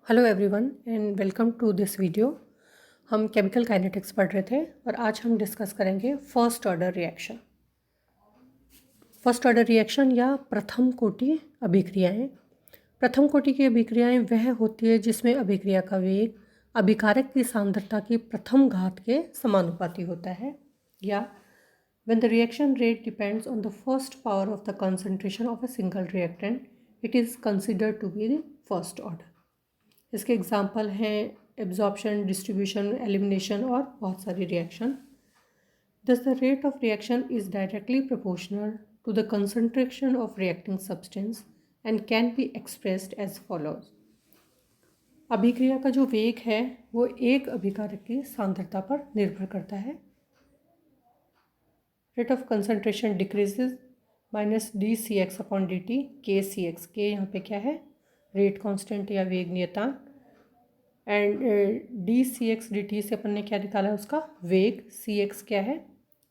Hello everyone and welcome to this video. हम chemical kinetics पढ़ रहे थे और आज हम डिस्कस करेंगे first order reaction. First order reaction या प्रथम कोटि अभिक्रियाएं। प्रथम कोटि की अभिक्रियाएं वह होती है जिसमें अभिक्रिया का वेग अभिकारक की सांद्रता की प्रथम घात के समानुपाती होता है, या when the reaction rate depends on the first power of the concentration of a single reactant, it is considered to be the first order। इसके एग्जाम्पल हैं एब्जॉर्प्शन, डिस्ट्रीब्यूशन, एलिमिनेशन और बहुत सारी reaction. Thus the rate of reaction is directly proportional to the concentration of reacting substance and can be expressed as follows। अभिक्रिया का जो वेग है वो एक अभिकारक की सांद्रता पर निर्भर करता है। Rate of concentration decreases minus dCx/dt, kCx, के यहाँ पे क्या है, रेट कांस्टेंट या वेग नियतांक, एंड dCx/dt से अपन ने क्या निकाला है, उसका वेग। Cx क्या है,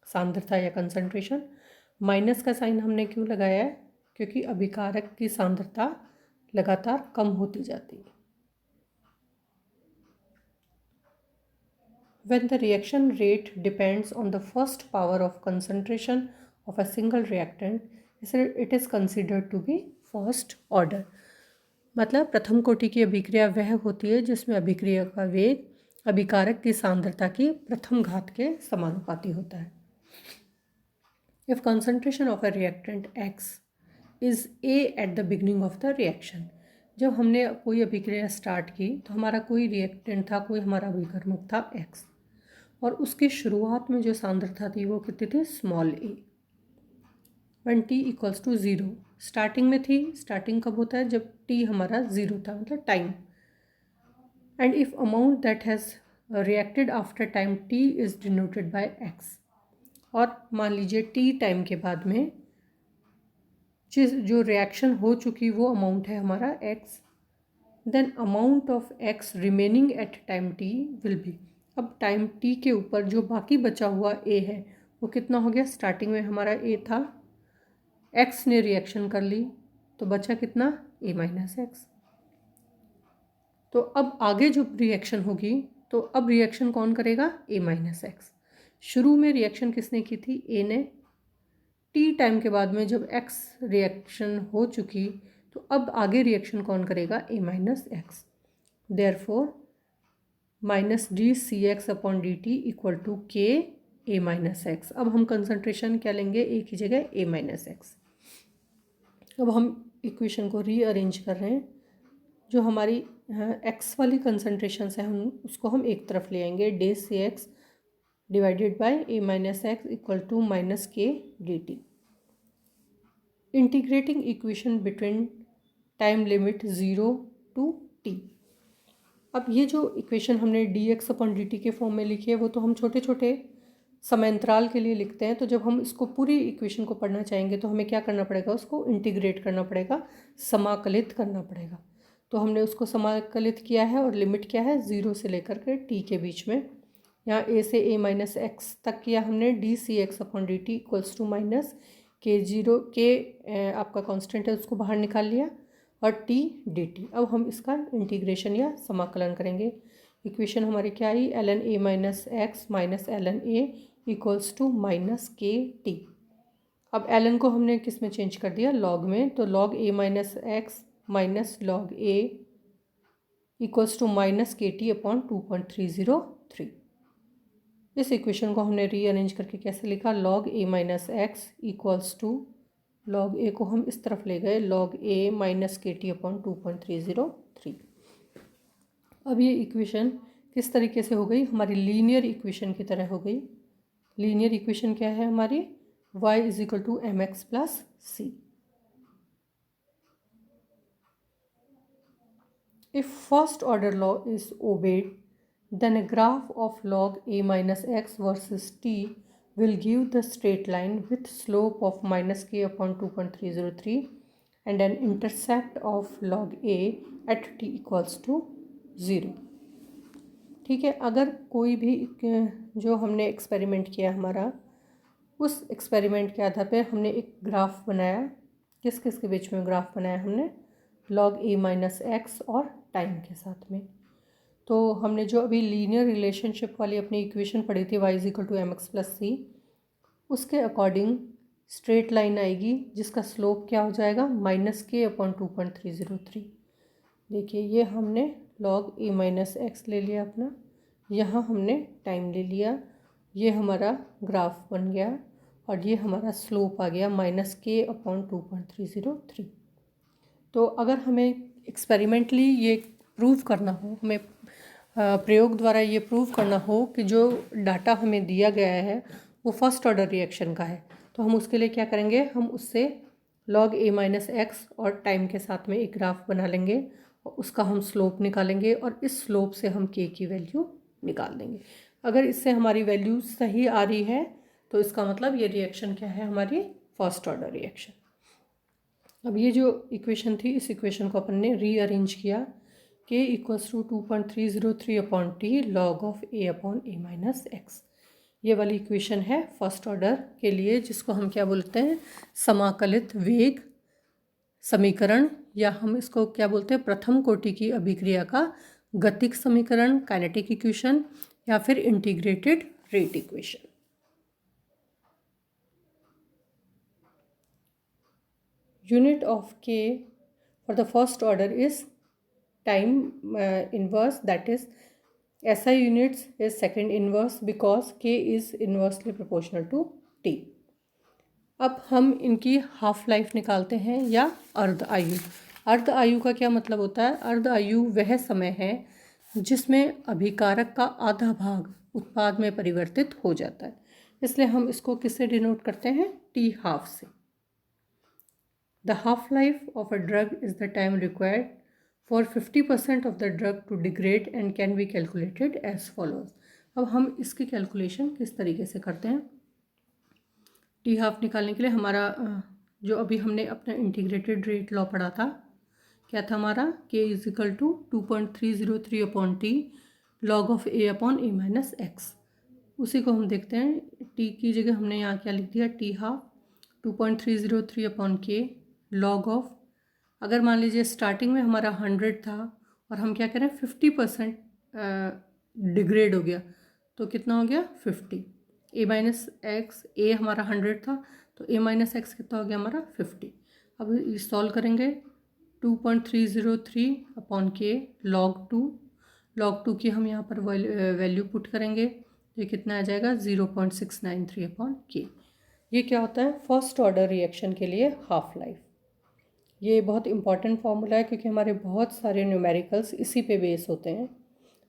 सांद्रता या कंसंट्रेशन। माइनस का साइन हमने क्यों लगाया है, क्योंकि अभिकारक की सांद्रता लगातार कम होती जाती है। When the reaction rate depends on the first power of concentration of a single reactant, it is considered to be first order। मतलब प्रथम कोटि की अभिक्रिया वह होती है जिसमें अभिक्रिया का वेग अभिकारक की सांद्रता की प्रथम घात के समानुपाती होता है। If concentration of a reactant X is A at the beginning of the reaction, जब हमने कोई अभिक्रिया स्टार्ट की तो हमारा कोई रिएक्टेंट था, कोई हमारा अभिकर्मक था X, और उसकी शुरुआत में जो सांद्रता थी वो कितनी थी, small a। when t equals to 0, starting में थी। स्टार्टिंग कब होता है, जब t हमारा 0 था, मतलब time. And if amount that has reacted after time t is denoted by x, और मान लीजिए t टाइम के बाद में जो रिएक्शन हो चुकी वो अमाउंट है हमारा x, then amount of x remaining at time t will be, अब टाइम t के ऊपर जो बाकी बचा हुआ a है वो कितना हो गया। स्टार्टिंग में हमारा a था, x ने रिएक्शन कर ली तो बचा कितना, a माइनस एक्स। तो अब आगे जो रिएक्शन होगी तो अब रिएक्शन कौन करेगा, a माइनस एक्स। शुरू में रिएक्शन किसने की थी, a ने। t टाइम के बाद में जब x रिएक्शन हो चुकी तो अब आगे रिएक्शन कौन करेगा, a minus x. Therefore minus dCx/dt equal to k a minus x. अब हम कंसंट्रेशन क्या लेंगे, a की जगह a माइनस एक्स। अब हम इक्वेशन को रीअरेंज कर रहे हैं। जो हमारी x वाली कंसंट्रेशन है हम उसको हम एक तरफ ले आएंगे, dCx divided by a minus x equal to minus k dt। Integrating equation between time limit 0 to t। अब ये जो इक्वेशन हमने dx/dt के फॉर्म में लिखी है वो तो हम छोटे छोटे समयांतराल के लिए लिखते हैं। तो जब हम इसको पूरी इक्वेशन को पढ़ना चाहेंगे तो हमें क्या करना पड़ेगा, उसको इंटीग्रेट करना पड़ेगा, समाकलित करना पड़ेगा। तो हमने उसको समाकलित किया है और लिमिट क्या है, 0 से लेकर के t के बीच में। यहाँ a से a माइनस एक्स तक किया हमने, dCx/dt equals to minus k0, k आपका कांस्टेंट है उसको बाहर निकाल लिया, और t dt। अब हम इसका इंटीग्रेशन या समाकलन करेंगे। इक्वेशन हमारी क्या आई, ln a minus x minus ln a equals to minus k t. अब ln को हमने किस में चेंज कर दिया, लॉग में। तो log a minus x minus log a equals to minus k t upon 2.303। इस इक्वेशन को हमने रीअरेंज करके कैसे लिखा, log a minus x equals to, log a को हम इस तरफ ले गए, log a minus k t upon 2.303। अब ये इक्वेशन किस तरीके से हो गई, हमारी लीनियर इक्वेशन की तरह हो गई। लीनियर इक्वेशन क्या है हमारी, y is equal to m x plus c. If first order law is obeyed then a graph of log a minus x versus t will give the straight line with slope of minus k upon 2.303 and an intercept of log a at t equals to 0। ठीक है, अगर कोई भी जो हमने experiment किया हमारा, उस एक्सपेरिमेंट के आधार पर हमने एक ग्राफ बनाया। किस किस के बीच में ग्राफ बनाया हमने, log a माइनस एक्स और टाइम के साथ में। तो हमने जो अभी लीनियर रिलेशनशिप वाली अपनी इक्वेशन पढ़ी थी y is equal to m x plus c, उसके अकॉर्डिंग स्ट्रेट लाइन आएगी जिसका स्लोप क्या हो जाएगा -k/2.303। देखिए ये हमने log a माइनस एक्स ले लिया अपना, यहाँ हमने टाइम ले लिया, ये हमारा ग्राफ बन गया और ये हमारा स्लोप आ गया -k/2.303। तो अगर हमें एक्सपेरिमेंटली ये प्रूव करना हो, हमें प्रयोग द्वारा ये प्रूव करना हो कि जो डाटा हमें दिया गया है वो फर्स्ट ऑर्डर रिएक्शन का है, तो हम उसके लिए क्या करेंगे, हम उससे log a माइनस एक्स और टाइम के साथ में एक ग्राफ बना लेंगे और उसका हम स्लोप निकालेंगे और इस स्लोप से हम k की वैल्यू निकाल देंगे। अगर इससे हमारी वैल्यू सही आ रही है तो इसका मतलब ये रिएक्शन क्या है, हमारी फर्स्ट ऑर्डर रिएक्शन। अब ये जो इक्वेशन थी, इस इक्वेशन को अपन ने रीअरेंज किया, k equals to 2.303/t log of a/a minus x. ये वाली इक्वेशन है फर्स्ट ऑर्डर के लिए, जिसको हम क्या बोलते हैं, समाकलित वेग समीकरण, या हम इसको क्या बोलते हैं, प्रथम कोटि की अभिक्रिया का गतिक समीकरण, काइनेटिक इक्वेशन, या फिर integrated rate equation. Unit of k for the first order is time inverse, that is SI units is second inverse because k is inversely proportional to t। अब हम इनकी हाफ लाइफ निकालते हैं या अर्ध आयु। अर्ध आयु का क्या मतलब होता है, अर्ध आयु वह समय है जिसमें अभिकारक का आधा भाग उत्पाद में परिवर्तित हो जाता है, इसलिए हम इसको किससे डिनोट करते हैं, t हाफ से। The half-life of a drug is the time required for 50% of the drug to degrade and can be calculated as follows। अब हम इसकी कैलकुलेशन किस तरीके से करते हैं, टी हाफ निकालने के लिए हमारा जो अभी हमने अपना इंटीग्रेटेड रेट लॉ पढ़ा था, क्या था हमारा, k is equal to 2.303/t log of a/a minus x. उसी को हम देखते हैं, t की जगह हमने यहाँ क्या लिख दिया, T half 2.303/k log of, अगर मान लीजिए स्टार्टिंग में हमारा 100 था और हम क्या करें 50% डिग्रेड हो गया, तो कितना हो गया 50, a माइनस एक्स, ए हमारा 100 था तो a माइनस एक्स कितना हो गया हमारा 50। अब सॉल्व करेंगे, 2.303/k log 2 की हम यहाँ पर वैल्यू पुट करेंगे, ये कितना आ जाएगा 0.693/k। ये क्या होता है, फर्स्ट ऑर्डर रिएक्शन के लिए हाफ लाइफ। ये बहुत इंपॉर्टेंट फार्मूला है क्योंकि हमारे बहुत सारे न्यूमेरिकल्स इसी पे बेस होते हैं।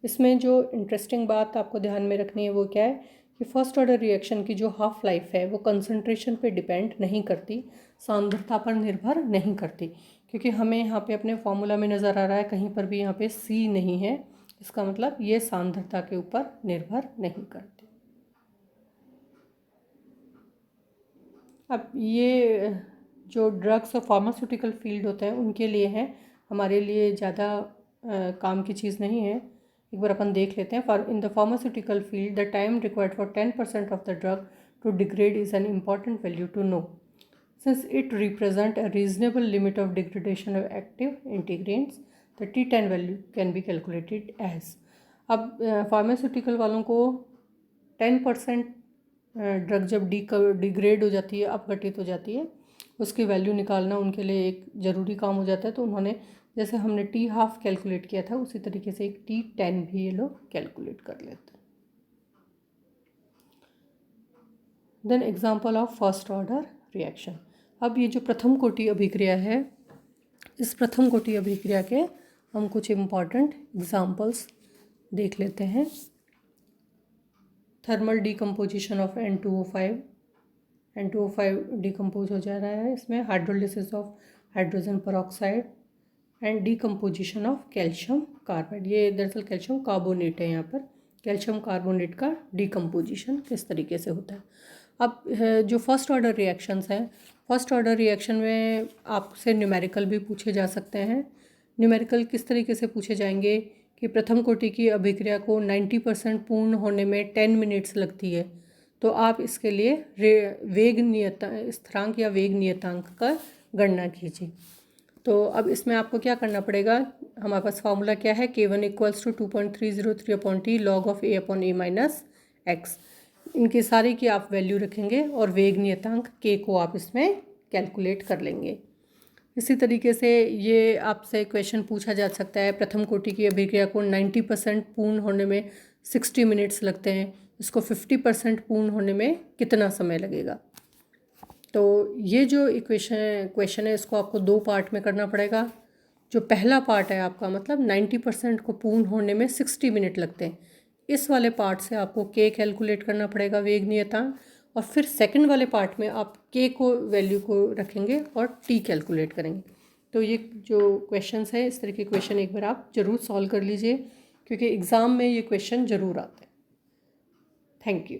इसमें जो इंटरेस्टिंग बात आपको ध्यान में रखनी है वो क्या है कि फर्स्ट ऑर्डर रिएक्शन की जो हाफ लाइफ है वो कंसंट्रेशन पे डिपेंड नहीं करती, सांद्रता पर निर्भर नहीं करती, क्योंकि हमें यहाँ पे अपने फार्मूला में नज़र आ रहा है कहीं पर भी यहाँ पे C नहीं है, इसका मतलब ये सांद्रता के ऊपर निर्भर नहीं करती। अब ये जो ड्रग्स और फार्मास्यूटिकल फील्ड होता है उनके लिए है, हमारे लिए ज़्यादा काम की चीज़ नहीं है। एक बार अपन देख लेते हैं। In the pharmaceutical field the time required for 10% of the drug to degrade is an important value to know since it represent a reasonable limit of degradation of active ingredients, the T10 value can be calculated as. अब pharmaceutical वालों को 10% drug जब degrade हो जाती है, अपघटित हो जाती है, उसकी वैल्यू निकालना उनके लिए एक ज़रूरी काम हो जाता है। तो उन्होंने, जैसे हमने टी हाफ कैलकुलेट किया था, उसी तरीके से एक T10 भी ये लोग कैलकुलेट कर लेते हैं। Then example of first order reaction. अब ये जो प्रथम कोटि अभिक्रिया है, इस प्रथम कोटि अभिक्रिया के हम कुछ इम्पॉर्टेंट एग्जांपल्स देख लेते हैं। Thermal decomposition of N2O5, N2O5 decompose हो जा रहा है, इसमें hydrolysis of hydrogen peroxide and decomposition of calcium carbide. ये दरअसल कैल्शियम कार्बोनेट है, यहाँ पर कैल्शियम कार्बोनेट का डिकम्पोजिशन किस तरीके से होता है। अब जो फर्स्ट ऑर्डर रिएक्शंस हैं, फर्स्ट ऑर्डर रिएक्शन में आपसे न्यूमेरिकल भी पूछे जा सकते हैं। न्यूमेरिकल किस तरीके से पूछे जाएंगे कि प्रथम कोटि की अभिक्रिया को 90% पूर्ण होने में 10 मिनट्स लगती है, तो आप इसके लिए वेग स्थिरांक या वेग नियतांक का गणना कीजिए। तो अब इसमें आपको क्या करना पड़ेगा, हमारे पास फार्मूला क्या है, K1 equals to 2.303/t log of a/a-x। इनकी सारी की आप वैल्यू रखेंगे और वेग नियतांक k को आप इसमें कैलकुलेट कर लेंगे। इसी तरीके से ये आपसे क्वेश्चन पूछा जा सकता है, प्रथम कोटि की अभिक्रिया को 90% पूर्ण होने में 60 मिनट्स लगते हैं, इसको 50% पूर्ण होने में कितना समय लगेगा। तो ये जो क्वेश्चन है इसको आपको 2 पार्ट में करना पड़ेगा। जो पहला पार्ट है आपका, मतलब 90% को पूर्ण होने में 60 मिनट लगते हैं, इस वाले पार्ट से आपको k कैलकुलेट करना पड़ेगा, वेग नियतांक, और फिर सेकंड वाले पार्ट में आप k को वैल्यू को रखेंगे और t कैलकुलेट करेंगे। तो ये जो क्वेश्चंस है, इस तरह के क्वेश्चन एक बार आप ज़रूर सॉल्व कर लीजिए, क्योंकि एग्ज़ाम में ये क्वेश्चन ज़रूर आते हैं। Thank you.